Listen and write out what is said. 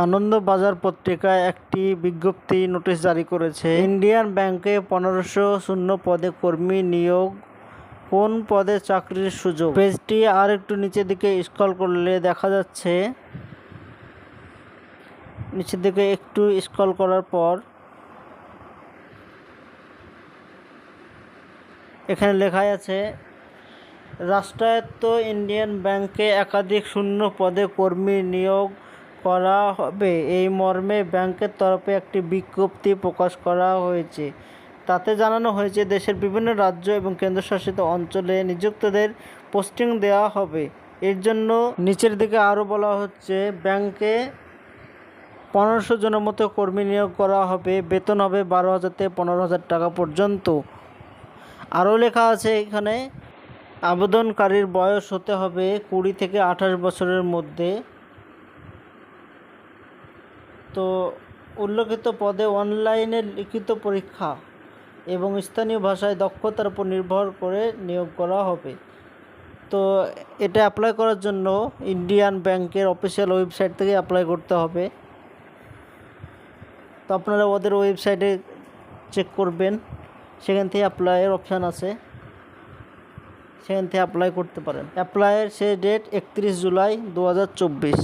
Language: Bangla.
আনন্দবাজার পত্রিকায় একটি বিজ্ঞপ্তি নোটিশ জারি করেছে। ইন্ডিয়ান ব্যাংকে 1500 শূন্য পদে কর্মী নিয়োগ, কোন পদে চাকরির সুযোগ। পেজটি আর একটু নিচের দিকে স্ক্রল করলে দেখা যাচ্ছে, নিচের দিকে একটু স্ক্রল করার পর এখানে লেখা আছে, রাষ্ট্রায়ত্ত ইন্ডিয়ান ব্যাংকে একাধিক শূন্য পদে কর্মী নিয়োগ করা হবে, এই মর্মে ব্যাংকের তরফে একটি বিজ্ঞপ্তি প্রকাশ করা হয়েছে। তাতে জানানো হয়েছে, দেশের বিভিন্ন রাজ্য এবং কেন্দ্রশাসিত অঞ্চলে নিযুক্তদের পোস্টিং দেওয়া হবে। এর জন্য নিচের দিকে আরও বলা হচ্ছে, ব্যাংকে 1500 জনের মতো কর্মী নিয়োগ করা হবে, বেতন হবে 12,000 থেকে 15,000 টাকা পর্যন্ত। আরও লেখা আছে এখানে, আবেদনকারীর বয়স হতে হবে 20 থেকে 28 বছরের মধ্যে। তো উল্লেখিত পদে অনলাইনে লিখিত পরীক্ষা এবং স্থানীয় ভাষায় দক্ষতার উপর নির্ভর করে নিয়োগ করা হবে। তো এটা অ্যাপ্লাই করার জন্য ইন্ডিয়ান ব্যাংকের অফিসিয়াল ওয়েবসাইট থেকে অ্যাপ্লাই করতে হবে। তো আপনারা ওদের ওয়েবসাইটে চেক করবেন, সেখান থেকে অ্যাপ্লাইয়ের অপশান আছে, সেখান থেকে অ্যাপ্লাই করতে পারেন। অ্যাপ্লাইয়ের শেষ ডেট 31 জুলাই 2024।